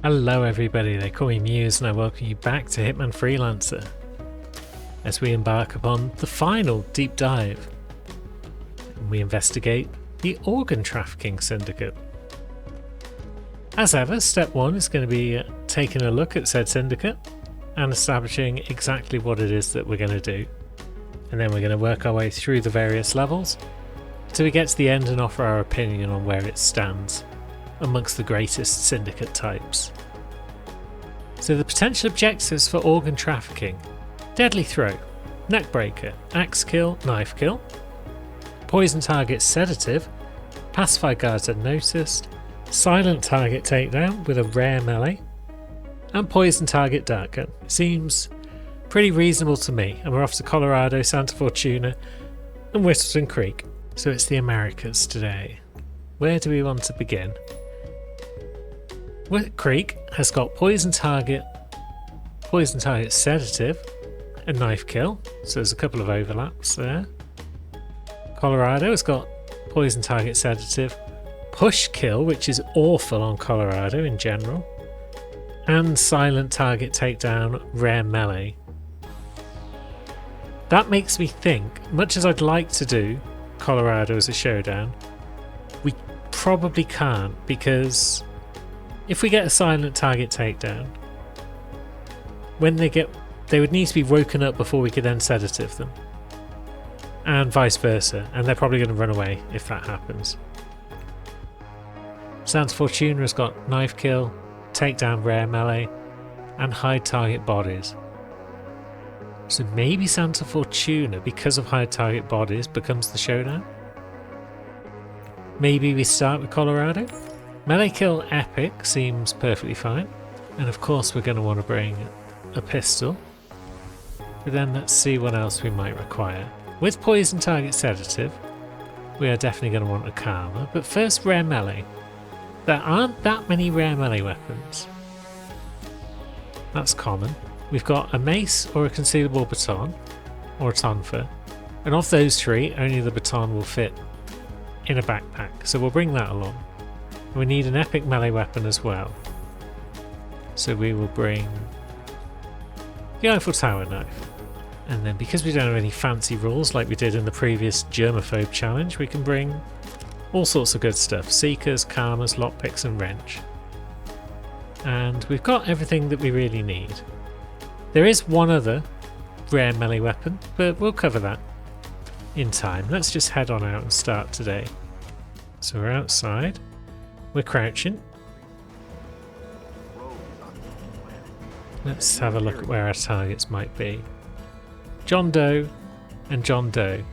Hello everybody, they call me Muse and I welcome you back to Hitman Freelancer as we embark upon the final deep dive and we investigate the organ trafficking syndicate. As ever, step one is going to be taking a look at said syndicate and establishing exactly what it is that we're going to do, and then we're going to work our way through the various levels till we get to the end and offer our opinion on where it stands amongst the greatest syndicate types. So the potential objectives for organ trafficking: deadly throw, neckbreaker, axe kill, knife kill, poison target sedative, pacify guards unnoticed, silent target takedown with a rare melee, and poison target dart gun. Seems pretty reasonable to me, and we're off to Colorado, Santa Fortuna and Whistleton Creek. So it's the Americas today. Where do we want to begin? Creek has got poison target sedative, a knife kill, so there's a couple of overlaps there. Colorado has got poison target sedative, push kill, which is awful on Colorado in general, and silent target takedown, rare melee. That makes me think, much as I'd like to do Colorado as a showdown, we probably can't, because if we get a silent target takedown, when they would need to be woken up before we could then sedative them, and vice versa, and they're probably going to run away if that happens. Santa Fortuna has got knife kill, takedown, rare melee, and hide target bodies. So maybe Santa Fortuna, because of hide target bodies, becomes the showdown. Maybe we start with Colorado. Melee kill epic seems perfectly fine, and of course we're going to want to bring a pistol, but then let's see what else we might require. With poison target sedative we are definitely going to want a karma, but first rare melee. There aren't that many rare melee weapons. That's common. We've got a mace or a concealable baton or a tonfa, and of those three only the baton will fit in a backpack, so we'll bring that along. We need an epic melee weapon as well, so we will bring the Eiffel Tower knife. And then because we don't have any fancy rules like we did in the previous Germaphobe challenge, we can bring all sorts of good stuff: seekers, karmas, lockpicks and wrench. And we've got everything that we really need. There is one other rare melee weapon, but we'll cover that in time. Let's just head on out and start today. So we're outside. We're crouching. Let's have a look at where our targets might be. John Doe and John Doe.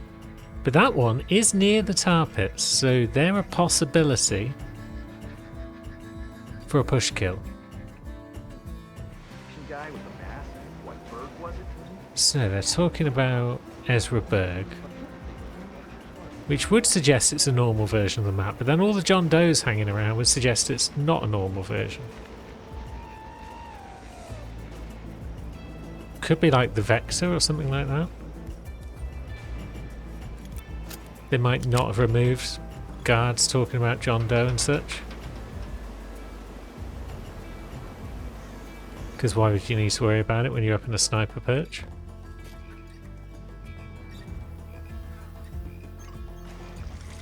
But that one is near the tar pits, so they're a possibility for a push kill. So they're talking about Ezra Berg, which would suggest it's a normal version of the map, but then all the John Does hanging around would suggest it's not a normal version. Could be like the Vector or something like that. They might not have removed guards talking about John Doe and such. Because why would you need to worry about it when you're up in a sniper perch?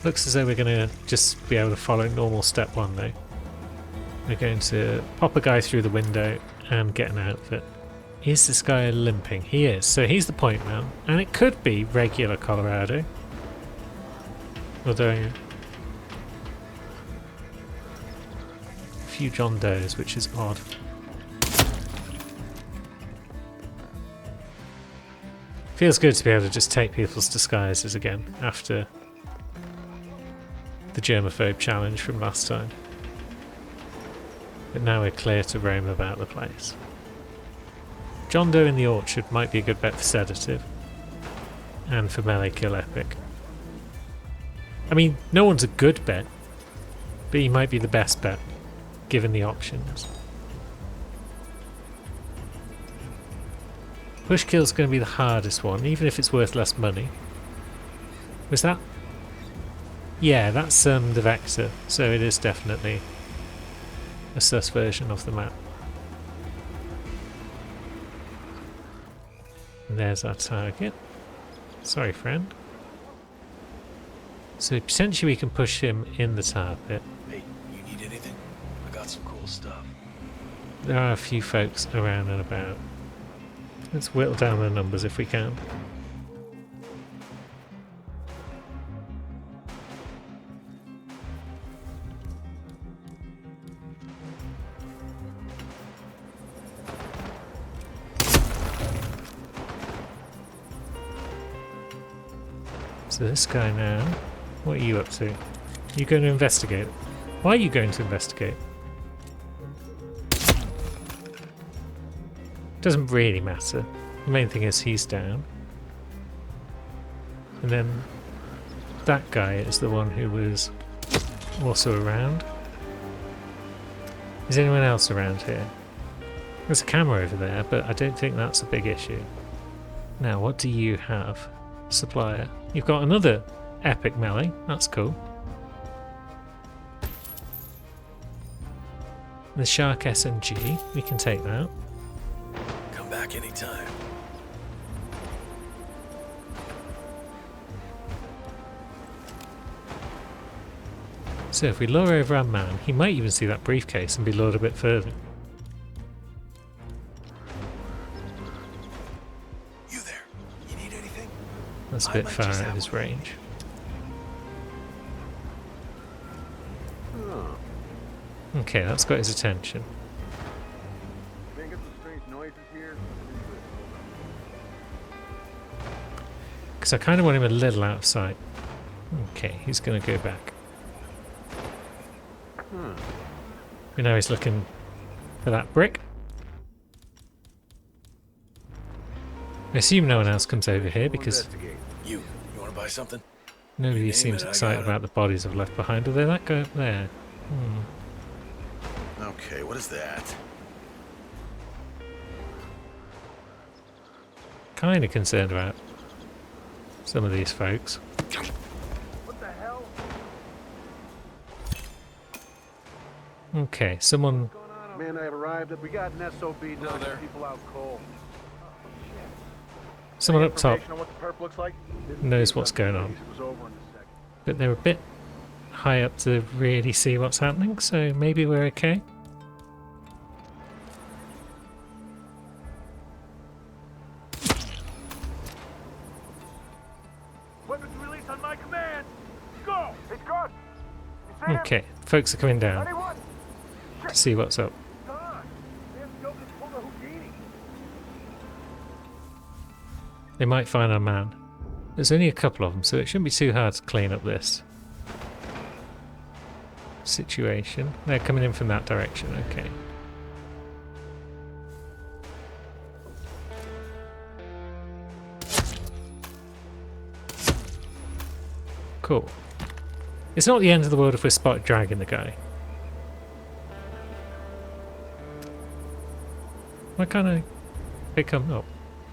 Looks as though we're going to just be able to follow normal step one though. We're going to pop a guy through the window and get an outfit. Is this guy limping? He is. So he's the point man. And it could be regular Colorado. Although a few John Does, which is odd. Feels good to be able to just take people's disguises again after the Germaphobe challenge from last time. But now we're clear to roam about the place. John Doe in the orchard might be a good bet for sedative and for melee kill epic. I mean, no one's a good bet, but he might be the best bet given the options. Push kill's going to be the hardest one, even if it's worth less money. Was that? Yeah, that's the Vector, so it is definitely a sus version of the map. And there's our target. Sorry, friend. So potentially we can push him in the tower pit. Hey, you need anything? I got some cool stuff. There are a few folks around and about. Let's whittle down the numbers if we can. So this guy now, what are you up to? You going to investigate? Why are you going to investigate? Doesn't really matter. The main thing is he's down. And then that guy is the one who was also around. Is anyone else around here? There's a camera over there, but I don't think that's a big issue. Now, what do you have? Supplier. You've got another epic melee. That's cool. The Shark SMG. We can take that. Come back anytime. So if we lure over our man, he might even see that briefcase and be lured a bit further. You there? You need anything? That's a bit far out of his range. Okay, that's got his attention. Because I kind of want him a little out of sight. Okay, he's going to go back. We know he's looking for that brick. I assume no one else comes over here because You want to buy something? nobody seems excited about the bodies I've left behind. Do they let go up there? Okay, what is that? Kind of concerned about some of these folks. What the hell? Okay, someone. Man, I have arrived. We got an SOB knocking there. people out cold. Someone up top Information on what the perp looks like? knows what's going on, It was over in a second. but they're a bit high up to really see what's happening, so maybe we're okay. Weapons released on my command. Go! It's gone. You see him? Okay, folks are coming down Anyone? to see what's up. Gone. Damn joke is pulled a Houdini. They might find our man. There's only a couple of them, so it shouldn't be too hard to clean up this situation. They're coming in from that direction, okay. Cool. It's not the end of the world if we're spotted dragging the guy. Why can't I pick them up?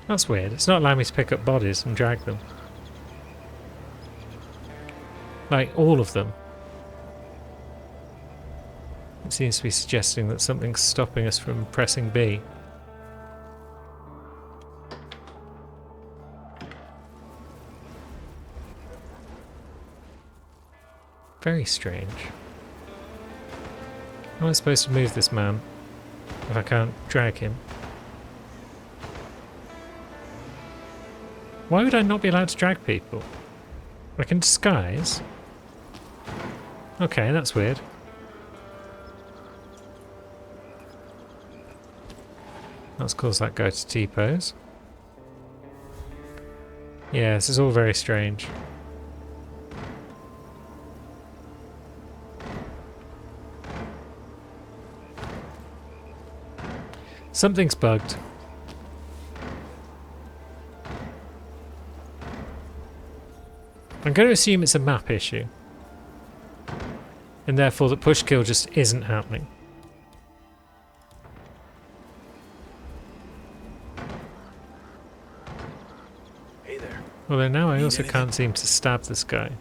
That's weird. It's not allowing me to pick up bodies and drag them. Like, all of them. It seems to be suggesting that something's stopping us from pressing B. Very strange. How am I supposed to move this man if I can't drag him? Why would I not be allowed to drag people? I can disguise? Okay, that's weird. Let's cause that guy to T-pose. Yeah, this is all very strange. Something's bugged. I'm going to assume it's a map issue. And therefore that push kill just isn't happening. Hey there. Although now I Need also anything? can't seem to stab this guy.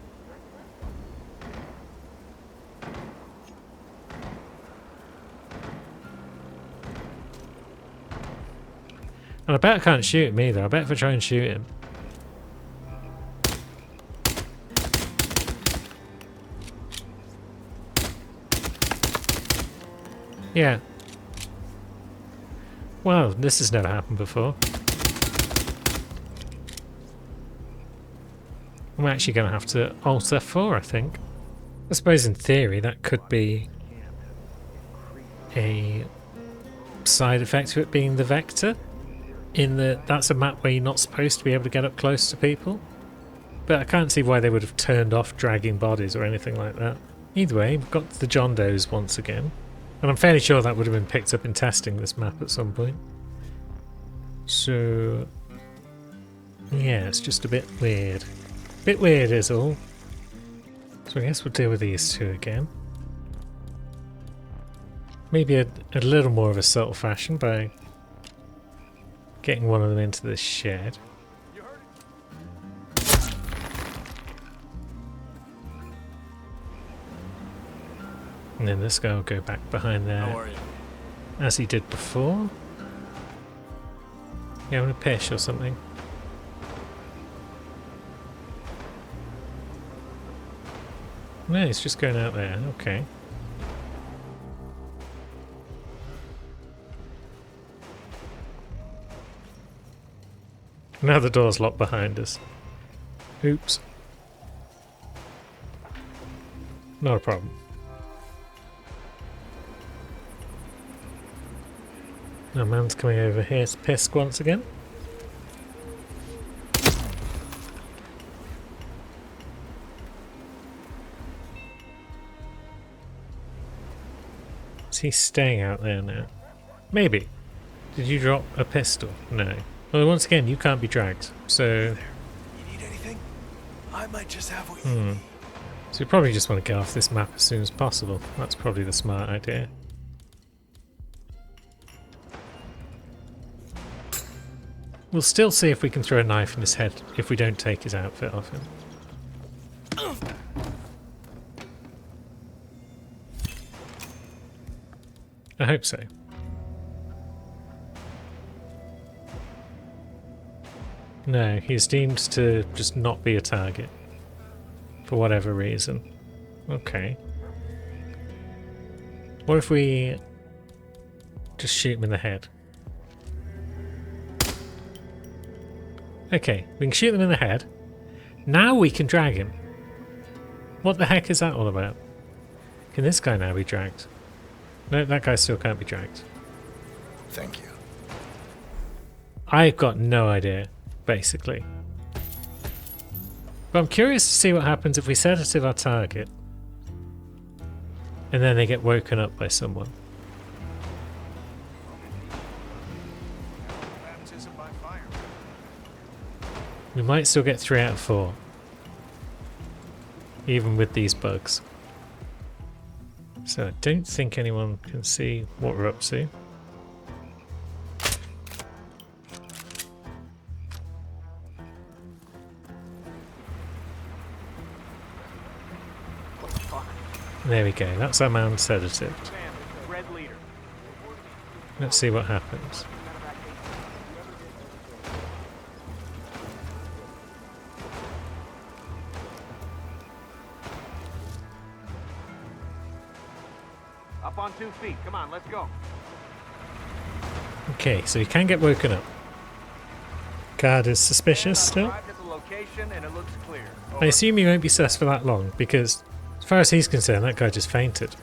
And I bet I can't shoot him either. I bet if I try and shoot him. Yeah. Well, this has never happened before. I'm actually going to have to Alt F4, I think. I suppose in theory that could be a side effect of it being the vector. In that that's a map where you're not supposed to be able to get up close to people. But I can't see why they would have turned off dragging bodies or anything like that. Either way, we've got the John Does once again. And I'm fairly sure that would have been picked up in testing this map at some point. So yeah, it's just a bit weird. Bit weird is all. So I guess we'll deal with these two again. Maybe a little more of a subtle fashion by getting one of them into this shed. And then this guy will go back behind there as he did before. Yeah, I'm gonna pish or something. No, he's just going out there. Okay. Now the door's locked behind us. Oops. Not a problem. Our man's coming over here to Pisk once again. Is he staying out there now? Maybe. Did you drop a pistol? No. Well, once again, you can't be dragged, so... You need anything? I might just have what you need. So you probably just want to get off this map as soon as possible. That's probably the smart idea. We'll still see if we can throw a knife in his head if we don't take his outfit off him. I hope so. No, he's deemed to just not be a target. For whatever reason. Okay. What if we just shoot him in the head? Okay, we can shoot them in the head. Now we can drag him. What the heck is that all about? Can this guy now be dragged? No, that guy still can't be dragged. Thank you. I've got no idea, basically. But I'm curious to see what happens if we sedative our target and then they get woken up by someone. Baptism by fire. We might still get 3 out of 4. Even with these bugs. So I don't think anyone can see what we're up to. There we go, that's our man sedative. Red leader. Let's see what happens. Up on 2 feet. Come on, let's go. Okay, so he can get woken up. Guard is suspicious still. Arrived at the location and it looks clear. I assume he won't be sus for that long because, as far as he's concerned, that guy just fainted.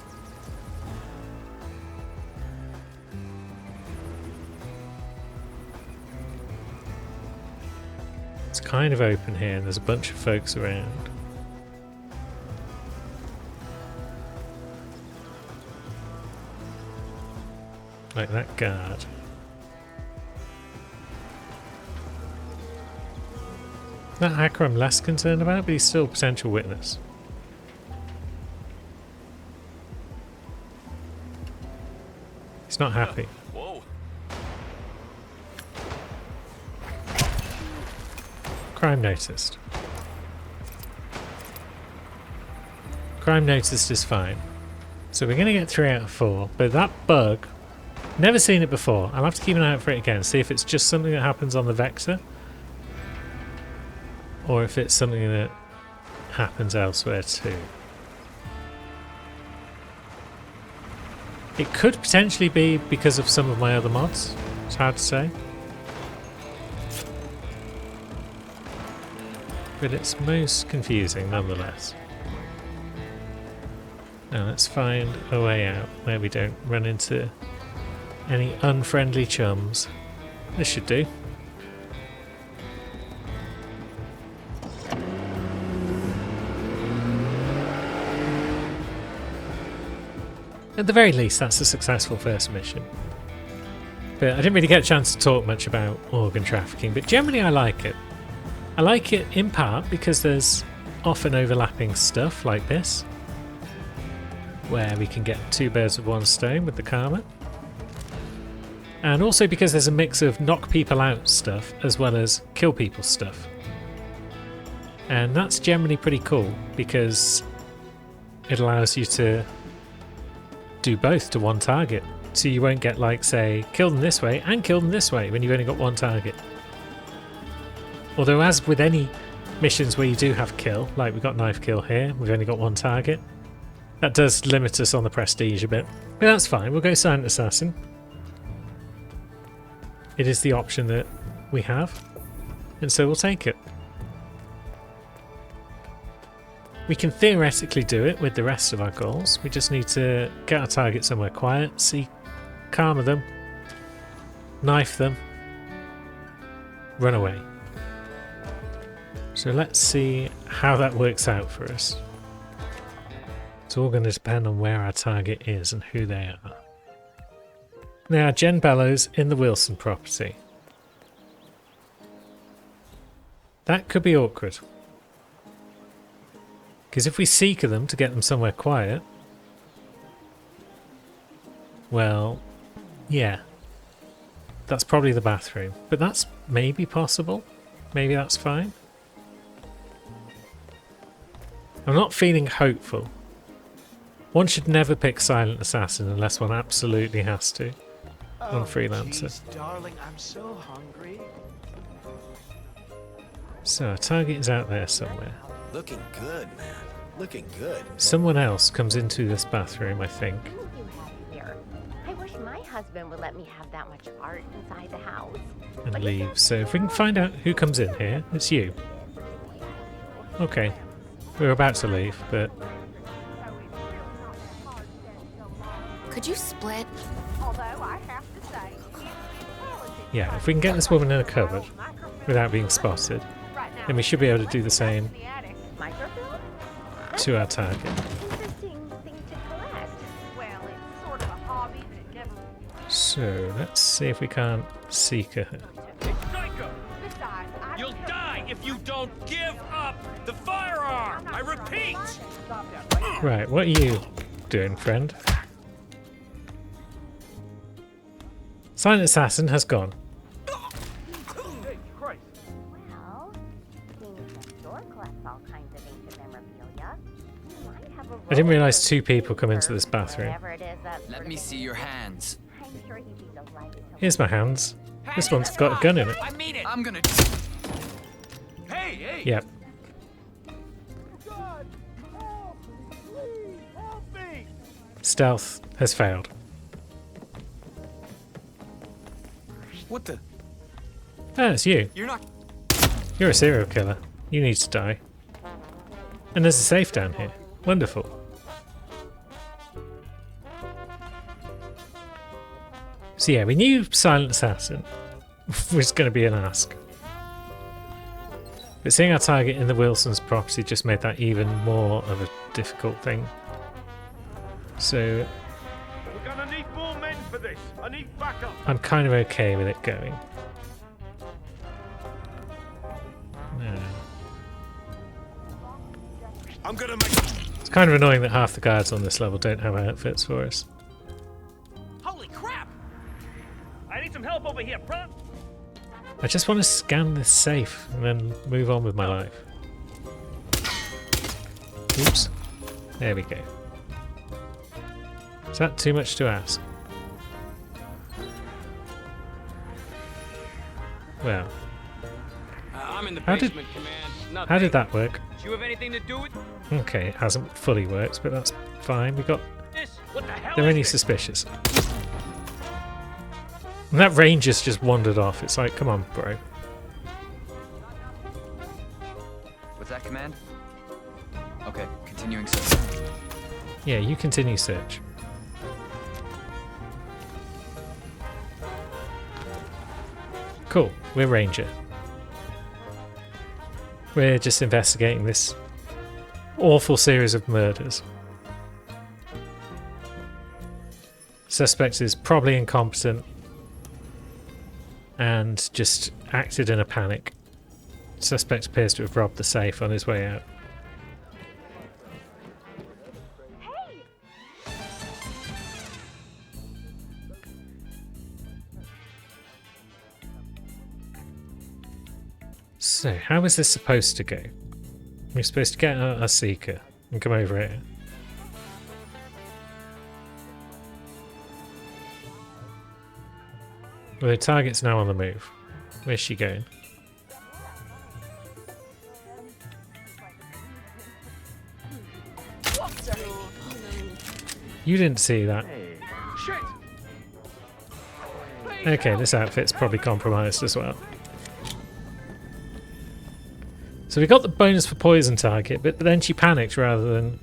It's kind of open here and there's a bunch of folks around. Like that guard. That hacker I'm less concerned about, but he's still a potential witness. He's not happy. Whoa. Crime noticed. Crime noticed is fine. So we're going to get 3 out of 4, but that bug Never seen it before. I'll have to keep an eye out for it again, see if it's just something that happens on the Vector, or if it's something that happens elsewhere too. It could potentially be because of some of my other mods. It's hard to say. But it's most confusing nonetheless. Now let's find a way out where we don't run into any unfriendly chums. This should do. At the very least, that's a successful first mission. But I didn't really get a chance to talk much about organ trafficking, but generally I like it. I like it in part because there's often overlapping stuff like this, where we can get two birds with one stone with the karma. And also because there's a mix of knock people out stuff as well as kill people stuff. And that's generally pretty cool because it allows you to do both to one target. So you won't get, like, say, kill them this way and kill them this way when you've only got one target. Although as with any missions where you do have kill, like we've got knife kill here, we've only got one target. That does limit us on the prestige a bit. But that's fine, we'll go Silent Assassin. It is the option that we have, and so we'll take it. We can theoretically do it with the rest of our goals. We just need to get our target somewhere quiet, see, karma them, knife them, run away. So let's see how that works out for us. It's all going to depend on where our target is and who they are. Now, Jen Bellows in the Wilson property. That could be awkward. Because if we seeker them to get them somewhere quiet, well, yeah, that's probably the bathroom. But that's maybe possible. Maybe that's fine. I'm not feeling hopeful. One should never pick Silent Assassin unless one absolutely has to on Freelancer. Geez, darling, I'm so hungry. So our target is out there somewhere. Looking good, man. Looking good. Someone else comes into this bathroom, I think. You have here. I wish my husband would let me have that much art inside the house. And leave. So if we can find out who comes in here, it's you. Okay. We were about to leave, but Could you split? Although I have to say, yeah, if we can get this woman in a cupboard without being spotted, then we should be able to do the same microfilm? to our target. Interesting thing to collect. Well, it's sort of a hobby, but it never really So let's see if we can't seeker her. Psycho! Besides, I You'll die if you don't give up the firearm! I repeat! stop that right now. Right, what are you doing, friend? Silent Assassin has gone. Hey, Christ! Well, seeing as the store collects all kinds of ancient memorabilia, you might have a I didn't realise roller two people come into coaster, this bathroom. whatever it is that Let sort me of see your hands. I'm sure he'd be delighted to Here's my hands. This one's got a gun in it. I mean it. I'm gonna. Hey, hey! Yep. God! Help! Please, help me! Stealth has failed. What the? Ah, it's you. You're not. You're a serial killer. You need to die. And there's a safe down here. Wonderful. So yeah, we knew Silent Assassin was going to be an ask. But seeing our target in the Wilson's property just made that even more of a difficult thing. So We're gonna need more men for this. I need backup. I'm kind of okay with it going. No. I'm gonna make. It's kind of annoying that half the guards on this level don't have outfits for us. Holy crap! I need some help over here, bruh! I just want to scan this safe and then move on with my life. Oops. There we go. Is that too much to ask? Well, I'm in the How did- basement, Command. how did that work? Do you have anything to do with Okay, it hasn't fully worked, but that's fine. We got. this? What the hell They're is only this? suspicious. And that ranger's just wandered off. It's like, come on, bro. What's that, Command? Okay, continuing search. Yeah, you continue search. Cool, we're Ranger. We're just investigating this awful series of murders. Suspect is probably incompetent and just acted in a panic. Suspect appears to have robbed the safe on his way out. So, how is this supposed to go? We're supposed to get a seeker and come over here. Well, the target's now on the move. Where's she going? You didn't see that. Shit! Okay, this outfit's probably compromised as well. So we got the bonus for poison target, but then she panicked rather than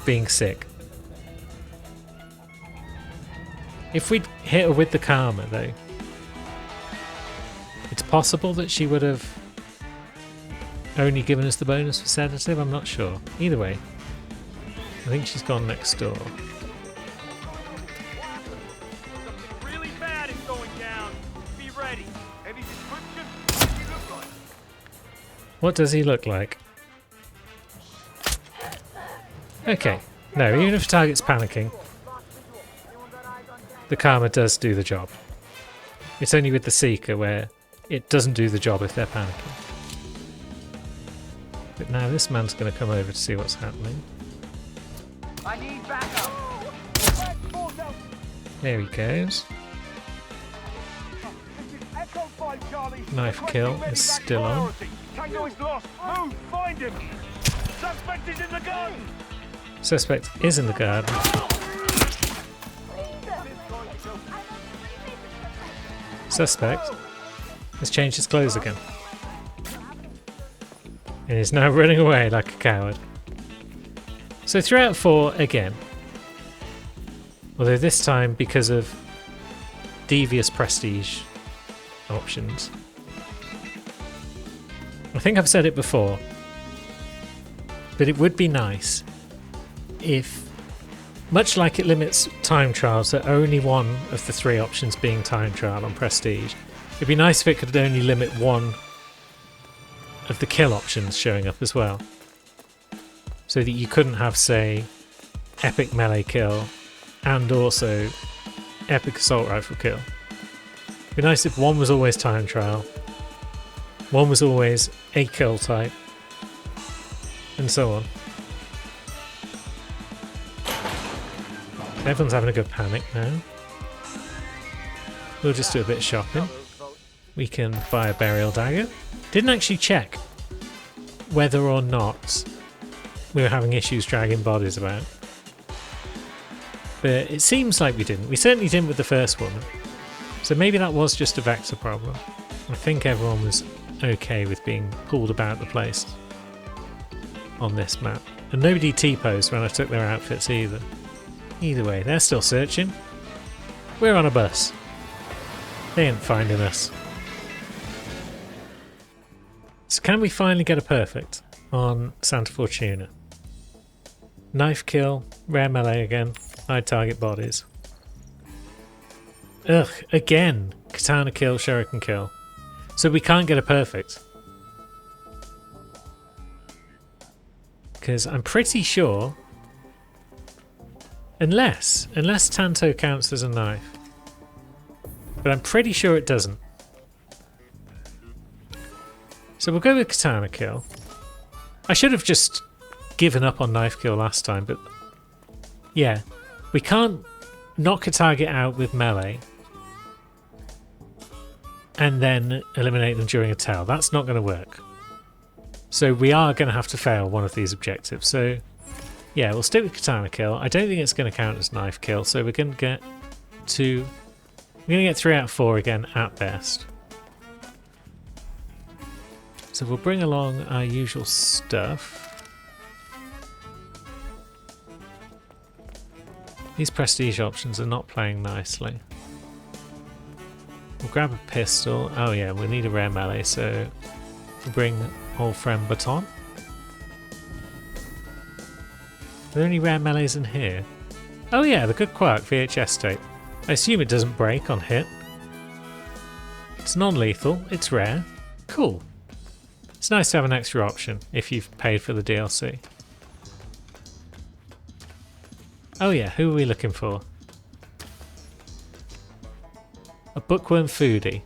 being sick. If we'd hit her with the karma, though, it's possible that she would have only given us the bonus for sedative. I'm not sure. Either way, I think she's gone next door. Something really bad is going down. Be ready. Any description? What do you look like? What does he look like? Okay. No, even if the target's panicking, the karma does do the job. It's only with the seeker where it doesn't do the job if they're panicking. But now this man's going to come over to see what's happening. I need backup. There he goes. Echo 5, Charlie. Knife kill is still on. Tango is lost. Move, find him. Suspect is in the garden. Suspect is in the garden. Suspect has changed his clothes again. And is now running away like a coward. So throughout 4 again. Although this time because of devious prestige options. I think I've said it before, but it would be nice if, much like it limits time trials to only one of the 3 options being time trial on prestige, it'd be nice if it could only limit one of the kill options showing up as well. So that you couldn't have, say, epic melee kill and also epic assault rifle kill. It'd be nice if one was always time trial, one was always a kill type, and so on. Everyone's having a good panic now. We'll just do a bit of shopping. We can buy a burial dagger. Didn't actually check whether or not we were having issues dragging bodies about. But it seems like we didn't. We certainly didn't with the first one. So maybe that was just a vector problem. I think everyone was okay with being pulled about the place on this map. And nobody T-posed when I took their outfits either. Either way, they're still searching. We're on a bus. They ain't finding us. So can we finally get a perfect on Santa Fortuna? Knife kill, rare melee again, high target bodies. Ugh, again. Katana kill, shuriken kill. So we can't get a perfect. Because I'm pretty sure, unless Tanto counts as a knife, but I'm pretty sure it doesn't. So we'll go with katana kill. I should have just given up on knife kill last time, but yeah, we can't knock a target out with melee. and then eliminate them during a towel. That's not going to work. So we are going to have to fail one of these objectives. So yeah, we'll stick with katana kill. I don't think it's going to count as knife kill, so we're going to get 2. We're going to get 3 out of 4 again at best. So we'll bring along our usual stuff. These prestige options are not playing nicely. We'll grab a pistol. Oh yeah, we'll need a rare melee, so we'll bring old friend Baton. Are there any rare melees in here? Oh yeah, the Good Quark VHS tape. I assume it doesn't break on hit. It's non-lethal, it's rare. Cool. It's nice to have an extra option if you've paid for the DLC. Oh yeah, who are we looking for? A bookworm foodie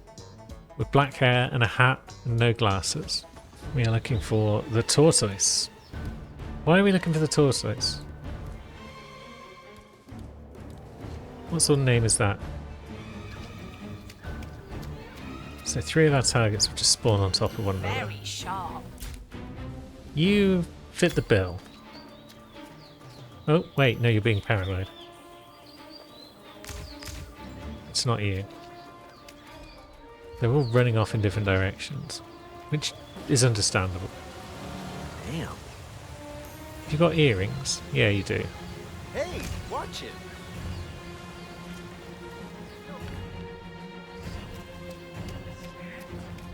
with black hair and a hat and no glasses. We are looking for the tortoise. Why are we looking for the tortoise? What sort of name is that? So 3 of our targets will just spawn on top of one another. Very sharp. You fit the bill. Oh, wait, no, you're being paranoid. It's not you. They're all running off in different directions, which is understandable. Damn. Have you got earrings? Yeah, you do. Hey, watch it.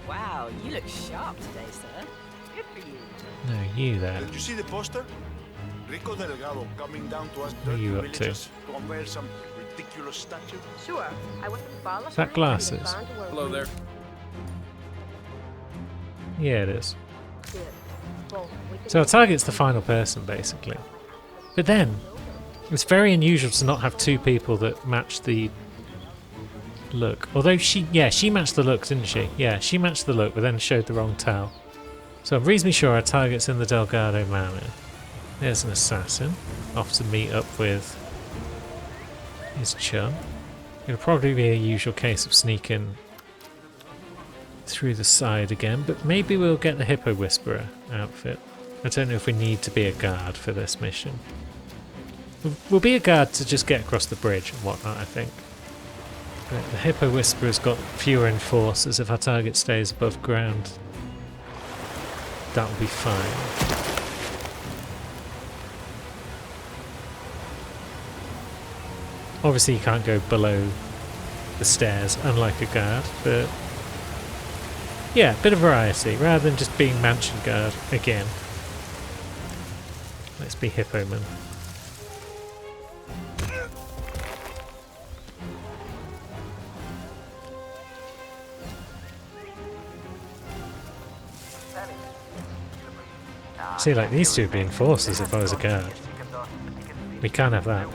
Wow, you look sharp today, sir. Good for you. No, you there. Did you see the poster? Rico Delgado coming down to us What are dirty you up to? villagers to unveil some ridiculous statue. Sure, I was follow Is that glasses? Hello there. Yeah, it is. So our target's the final person, basically. But then, it's very unusual to not have 2 people that match the look. Although she matched the look, didn't she? Yeah, she matched the look, but then showed the wrong towel. So I'm reasonably sure our target's in the Delgado Manor. There's an assassin, off to meet up with his chum. It'll probably be a usual case of sneaking through the side again, but maybe we'll get the Hippo Whisperer outfit. I don't know if we need to be a guard for this mission. We'll be a guard to just get across the bridge and whatnot, I think. But the Hippo Whisperer's got fewer enforcers. If our target stays above ground, that will be fine. Obviously you can't go below the stairs, unlike a guard, but yeah, a bit of variety, rather than just being mansion guard again. Let's be Hippoman. See, like these 2 being forces if I was a guard. We can't have that.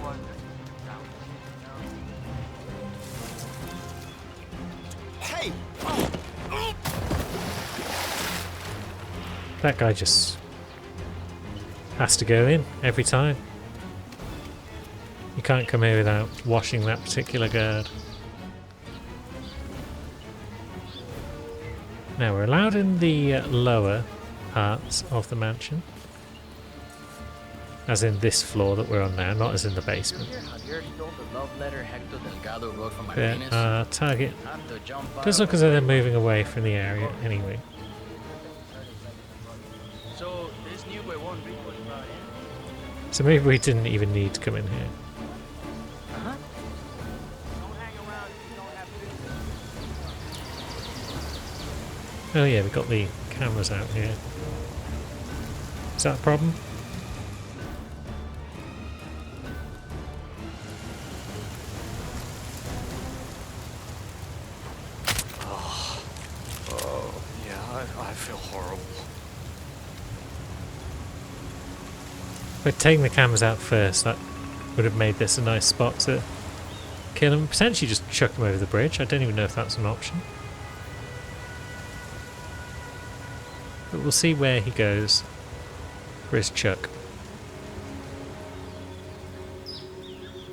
Hey! That guy just has to go in every time. You can't come here without washing that particular guard. Now we're allowed in the lower parts of the mansion. As in this floor that we're on now, not as in the basement. But our target does look as though they're moving away from the area anyway. So, this new way one Rico was brought in. So maybe we didn't even need to come in here. Don't hang around if you don't have business. Oh yeah, we've got the cameras out here. Is that a problem? Yeah, I feel horrible. By taking the cameras out first, that would have made this a nice spot to kill him. Potentially just chuck him over the bridge. I don't even know if that's an option. But we'll see where he goes for his chuck.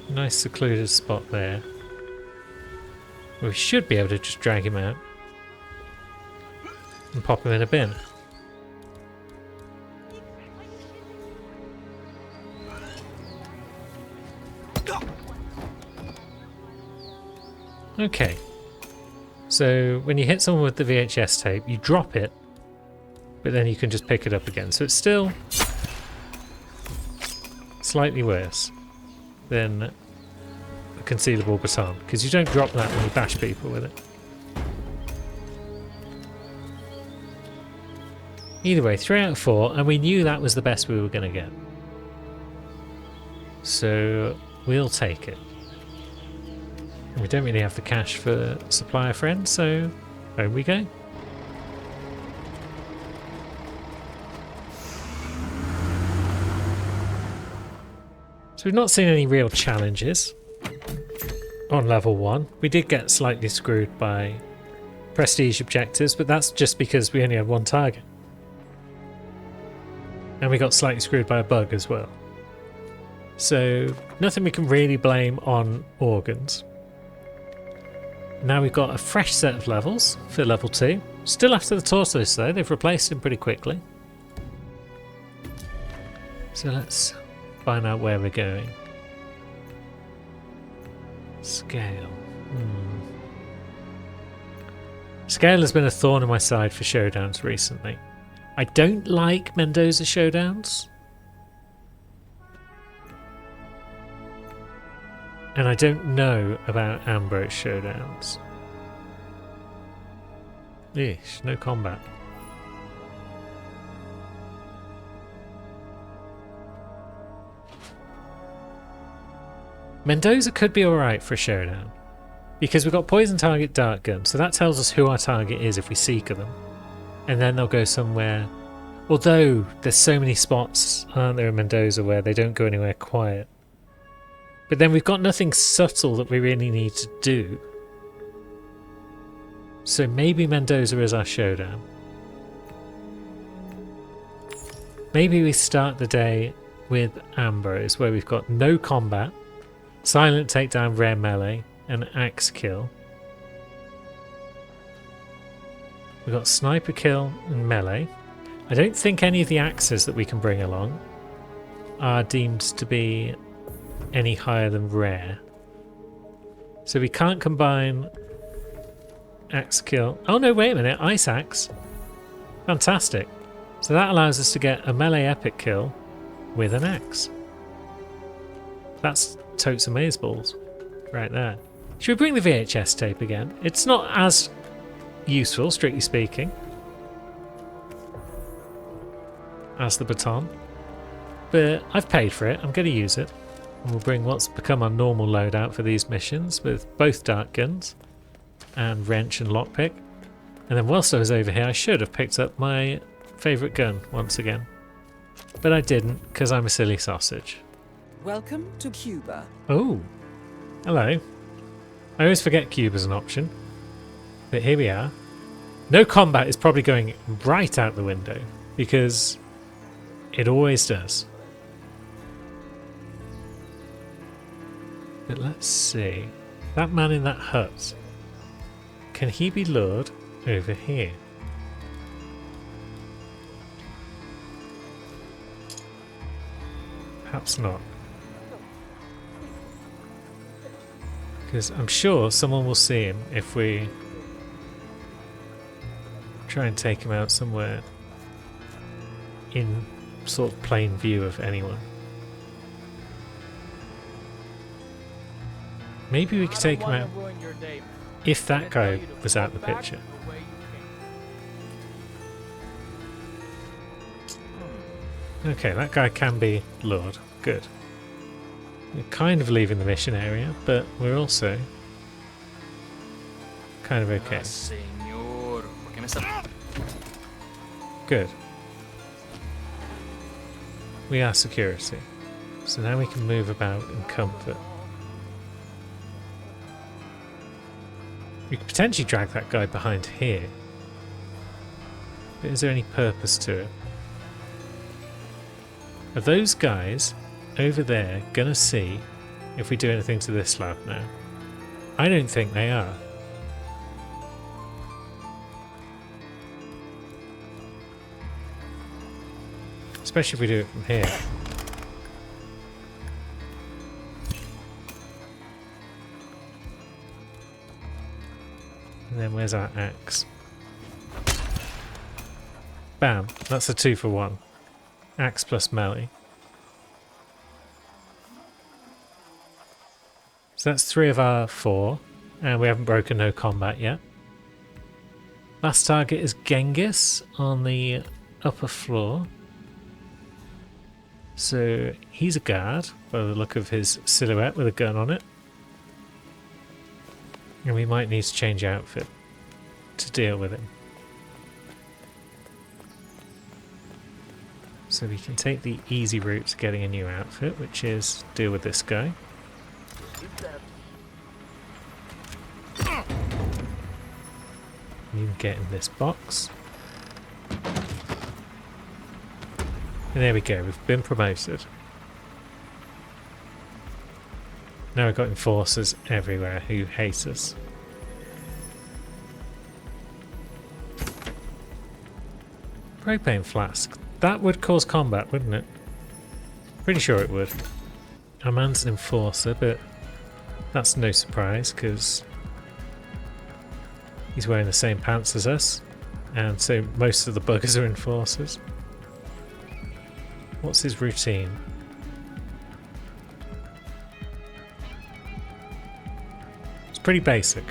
Nice secluded spot there. We should be able to just drag him out. and pop them in a bin. Okay. So when you hit someone with the VHS tape, you drop it, but then you can just pick it up again. So it's still slightly worse than a concealable baton, because you don't drop that when you bash people with it. Either way, 3 out of 4, and we knew that was the best we were going to get. So we'll take it. And we don't really have the cash for supplier friends, so home we go. So we've not seen any real challenges on level 1. We did get slightly screwed by prestige objectives, but that's just because we only had one target. And we got slightly screwed by a bug as well. So nothing we can really blame on organs. Now we've got a fresh set of levels for level 2. Still after the tortoise though, they've replaced him pretty quickly. So let's find out where we're going. Scale. Scale has been a thorn in my side for showdowns recently. I don't like Mendoza showdowns. And I don't know about Ambrose showdowns. Eesh, no combat. Mendoza could be alright for a showdown. Because we've got poison target dart gun, so that tells us who our target is if we seeker them. And then they'll go somewhere. Although there's so many spots, aren't there, in Mendoza where they don't go anywhere quiet. But then we've got nothing subtle that we really need to do. So maybe Mendoza is our showdown. Maybe we start the day with Ambrose, where we've got no combat, silent takedown, rare melee, and axe kill. We've got sniper kill and melee. I don't think any of the axes that we can bring along are deemed to be any higher than rare. So we can't combine axe kill. Oh no, wait a minute, ice axe. Fantastic. So that allows us to get a melee epic kill with an axe. That's totes amazeballs right there. Should we bring the VHS tape again? It's not as useful, strictly speaking, as the baton, but I've paid for it. I'm going to use it. And we'll bring what's become our normal loadout for these missions with both dart guns and wrench and lockpick. And then whilst I was over here, I should have picked up my favourite gun once again, but I didn't because I'm a silly sausage. Welcome to Cuba. Oh, hello. I always forget Cuba's an option, but here we are. No combat is probably going right out the window because it always does. But let's see. That man in that hut, can he be lured over here? Perhaps not. Because I'm sure someone will see him if we try and take him out somewhere in sort of plain view of anyone. Maybe we could take him out if that guy was out of the picture. Okay, that guy can be lured. Good. We're kind of leaving the mission area, but we're also kind of okay. Good. We are security. So now we can move about in comfort. We could potentially drag that guy behind here. But is there any purpose to it? Are those guys over there gonna see if we do anything to this lab now? I don't think they are. Especially if we do it from here. And then where's our axe? Bam, that's a 2 for 1. Axe plus melee. So that's 3 of our 4, and we haven't broken no combat yet. Last target is Genghis on the upper floor. So he's a guard by the look of his silhouette with a gun on it. And we might need to change outfit to deal with him. So we can take the easy route to getting a new outfit, which is deal with this guy. You can get in this box. And there we go, we've been promoted. Now we've got enforcers everywhere who hate us. Propane flask. That would cause combat, wouldn't it? Pretty sure it would. Our man's an enforcer, but that's no surprise because he's wearing the same pants as us, and so most of the buggers are enforcers. What's his routine? It's pretty basic.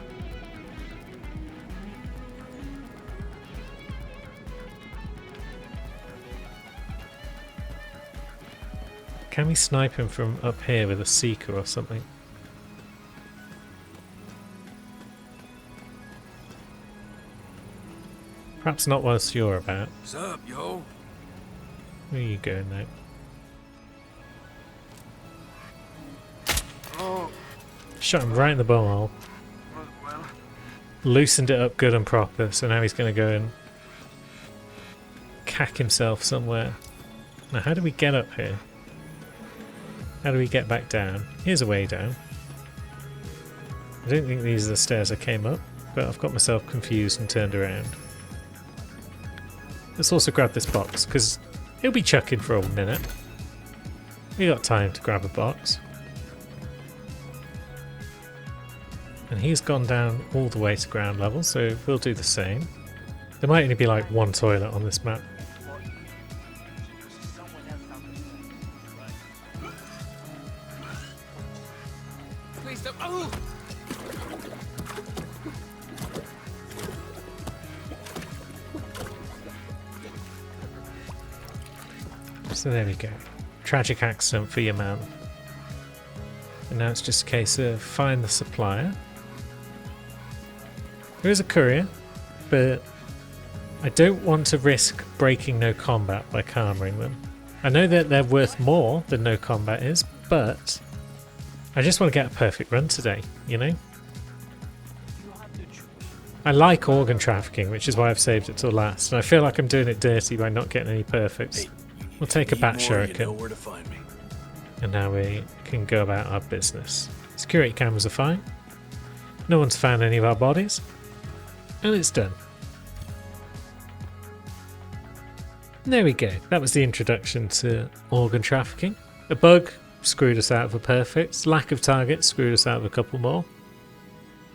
Can we snipe him from up here with a seeker or something? Perhaps not whilst you're about. What's up, yo? Where are you going now? Oh, Shot him right in the bumhole. well, Loosened it up good and proper, so now he's going to go and cack himself somewhere. Now how do we get up here? How do we get back down? Here's a way down. I don't think these are the stairs I came up, but I've got myself confused and turned around. Let's also grab this box, because he'll be chucking for a minute. We got time to grab a box. And he's gone down all the way to ground level, so we'll do the same. There might only be like one toilet on this map. Please don't. Oh! So there we go. Tragic accident for your man. And now it's just a case of find the supplier. There is a courier, but I don't want to risk breaking no combat by calming them. I know that they're worth more than no combat is, but I just want to get a perfect run today, you know? I like organ trafficking, which is why I've saved it till last, and I feel like I'm doing it dirty by not getting any perfects. We'll take a bat shuriken. You know where to find me. And now we can go about our business. Security cameras are fine. No one's found any of our bodies. And it's done. There we go. That was the introduction to organ trafficking. A bug screwed us out of a perfect. Lack of targets screwed us out of a couple more.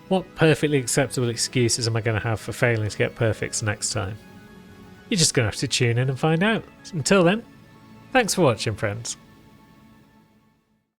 What perfectly acceptable excuses am I going to have for failing to get perfects next time? You're just going to have to tune in and find out. Until then, thanks for watching, friends.